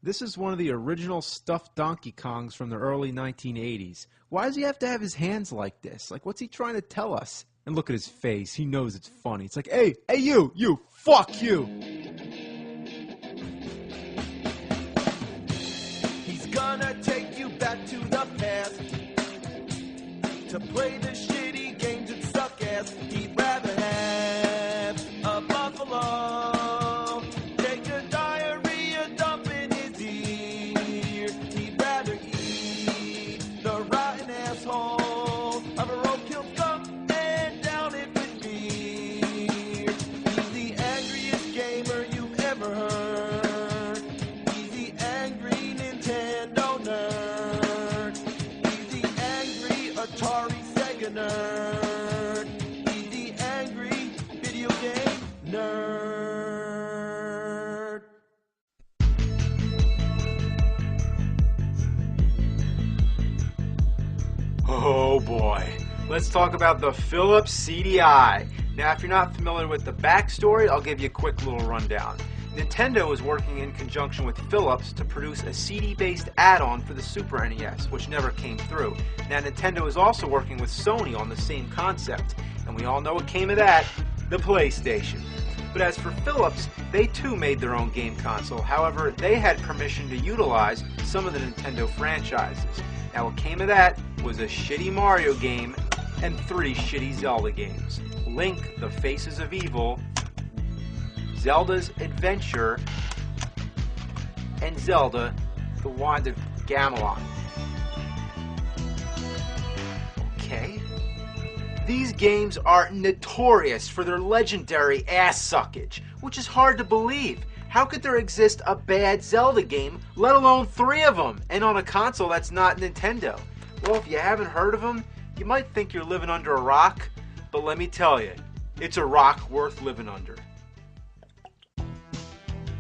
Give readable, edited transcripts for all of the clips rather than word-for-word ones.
This is one of the original stuffed Donkey Kongs from the early 1980s. Why does he have to have his hands like this? Like, what's he trying to tell us? And look at his face. He knows it's funny. It's like, hey, you, fuck you. He's gonna take you back to the past to play the shitty games that suck ass. He'd rather have a buffalo take a diarrhea dump in his ear. He'd rather eat the rotten asshole of a roadkill skunk and down it with beer. He's the angriest gamer you've ever heard. He's the angry Nintendo nerd. He's the angry Atari Sega nerd. He's the angry video game nerd. Oh boy. Let's talk about the Philips CDI. Now, if you're not familiar with the backstory, I'll give you a quick little rundown. Nintendo was working in conjunction with Philips to produce a CD-based add-on for the Super NES, which never came through. Now, Nintendo is also working with Sony on the same concept, and we all know what came of that, the PlayStation. But as for Philips, they too made their own game console. However, they had permission to utilize some of the Nintendo franchises. Now, what came of that was a shitty Mario game and 3 shitty Zelda games. Link, The Faces of Evil, Zelda's Adventure, and Zelda, The Wand of Gamelon. Okay. These games are notorious for their legendary ass suckage, which is hard to believe. How could there exist a bad Zelda game, let alone 3 of them, and on a console that's not Nintendo? Well, if you haven't heard of them, you might think you're living under a rock, but let me tell you, it's a rock worth living under.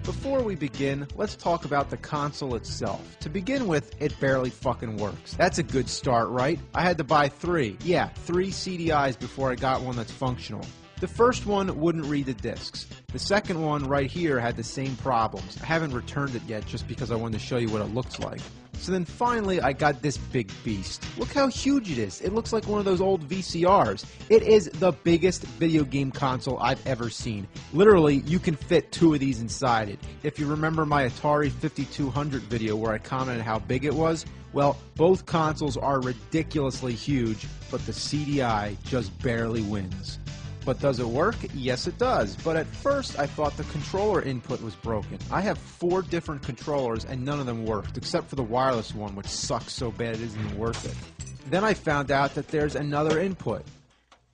Before we begin, let's talk about the console itself. To begin with, it barely fucking works. That's a good start, right? I had to buy 3 CDIs before I got one that's functional. The first one wouldn't read the discs. The second one right here had the same problems. I haven't returned it yet just because I wanted to show you what it looks like. So then finally I got this big beast. Look how huge it is. It looks like one of those old VCRs. It is the biggest video game console I've ever seen. Literally, you can fit 2 of these inside it. If you remember my Atari 5200 video where I commented how big it was, well, both consoles are ridiculously huge, but the CDI just barely wins. But does it work? Yes, it does. But at first, I thought the controller input was broken. I have 4 different controllers, and none of them worked, except for the wireless one, which sucks so bad it isn't even worth it. Then I found out that there's another input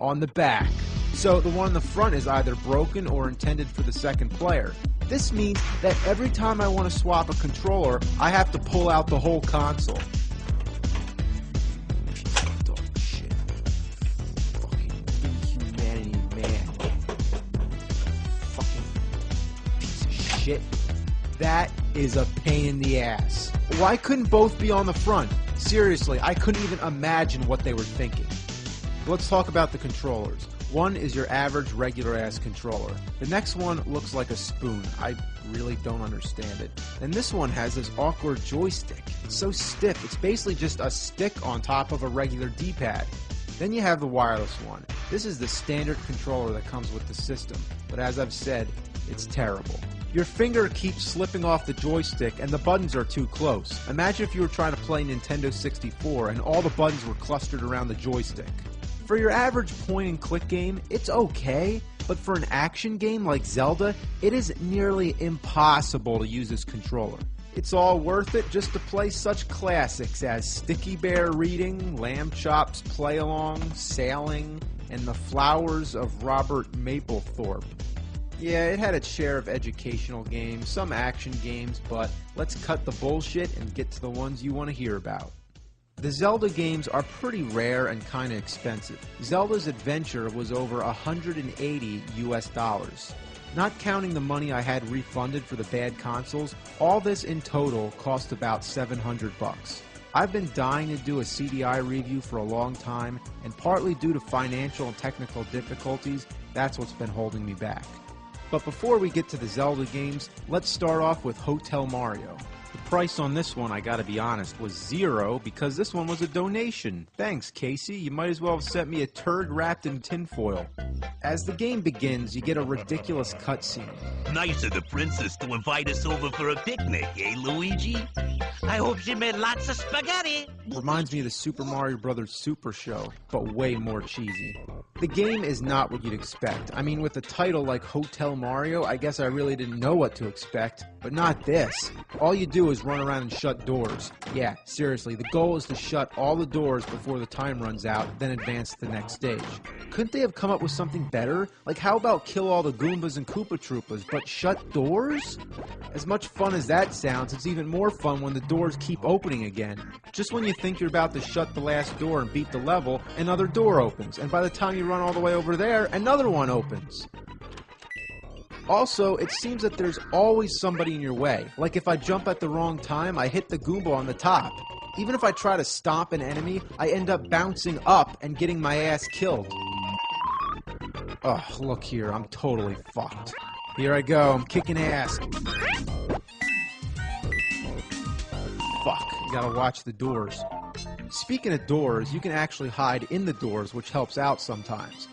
on the back. So the one on the front is either broken or intended for the second player. This means that every time I want to swap a controller, I have to pull out the whole console. That is a pain in the ass. Why couldn't both be on the front? Seriously, I couldn't even imagine what they were thinking. Let's talk about the controllers. One is your average regular ass controller. The next one looks like a spoon. I really don't understand it. And this one has this awkward joystick. It's so stiff. It's basically just a stick on top of a regular D-pad. Then you have the wireless one. This is the standard controller that comes with the system. But as I've said, it's terrible. Your finger keeps slipping off the joystick and the buttons are too close. Imagine if you were trying to play Nintendo 64 and all the buttons were clustered around the joystick. For your average point-and-click game, it's okay, but for an action game like Zelda, it is nearly impossible to use this controller. It's all worth it just to play such classics as Sticky Bear Reading, Lamb Chop's Play Along, Sailing, and The Flowers of Robert Mapplethorpe. Yeah, it had its share of educational games, some action games, but let's cut the bullshit and get to the ones you want to hear about. The Zelda games are pretty rare and kinda expensive. Zelda's Adventure was over $180 US. Not counting the money I had refunded for the bad consoles, all this in total cost about $700. I've been dying to do a CDI review for a long time, and partly due to financial and technical difficulties, that's what's been holding me back. But before we get to the Zelda games, let's start off with Hotel Mario. The price on this one, I gotta be honest, was $0 because this one was a donation. Thanks, Casey. You might as well have sent me a turd wrapped in tinfoil. As the game begins, you get a ridiculous cutscene. Nice of the princess to invite us over for a picnic, eh, Luigi? I hope she made lots of spaghetti. Reminds me of the Super Mario Bros. Super Show, but way more cheesy. The game is not what you'd expect. I mean, with a title like Hotel Mario, I guess I really didn't know what to expect, but not this. All you do is run around and shut doors. Yeah, seriously, the goal is to shut all the doors before the time runs out, then advance to the next stage. Couldn't they have come up with something better? Like, how about kill all the Goombas and Koopa Troopas, but shut doors? As much fun as that sounds, it's even more fun when the doors keep opening again. Just when you think you're about to shut the last door and beat the level, another door opens, and by the time you run all the way over there, another one opens. Also, it seems that there's always somebody in your way. Like if I jump at the wrong time, I hit the Goomba on the top. Even if I try to stomp an enemy, I end up bouncing up and getting my ass killed. Ugh, look here, I'm totally fucked. Here I go, I'm kicking ass. Fuck, you gotta watch the doors. Speaking of doors, you can actually hide in the doors, which helps out sometimes.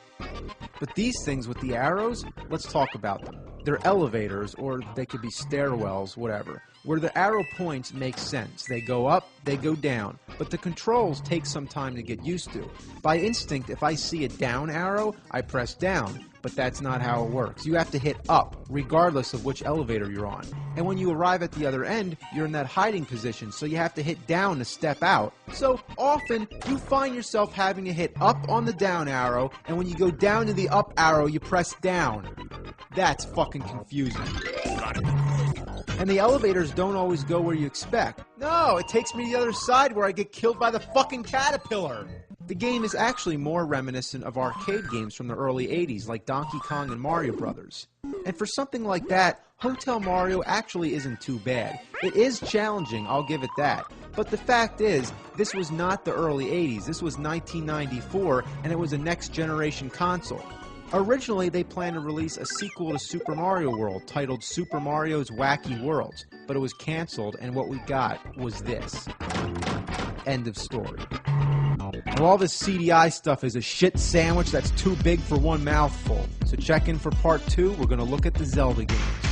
But these things with the arrows, let's talk about them. They're elevators, or they could be stairwells, whatever. Where the arrow points make sense. They go up, they go down. But the controls take some time to get used to. By instinct, if I see a down arrow, I press down. But that's not how it works. You have to hit up, regardless of which elevator you're on. And when you arrive at the other end, you're in that hiding position, so you have to hit down to step out. So often, you find yourself having to hit up on the down arrow, and when you go down to the up arrow, you press down. That's fucking confusing. And the elevators don't always go where you expect. No, it takes me to the other side where I get killed by the fucking caterpillar. The game is actually more reminiscent of arcade games from the early 80s, like Donkey Kong and Mario Brothers. And for something like that, Hotel Mario actually isn't too bad. It is challenging, I'll give it that. But the fact is, this was not the early 80s. This was 1994, and it was a next-generation console. Originally, they planned to release a sequel to Super Mario World titled Super Mario's Wacky Worlds, but it was canceled, and what we got was this. End of story. Well, all this CDI stuff is a shit sandwich that's too big for one mouthful. So check in for part 2. We're going to look at the Zelda games.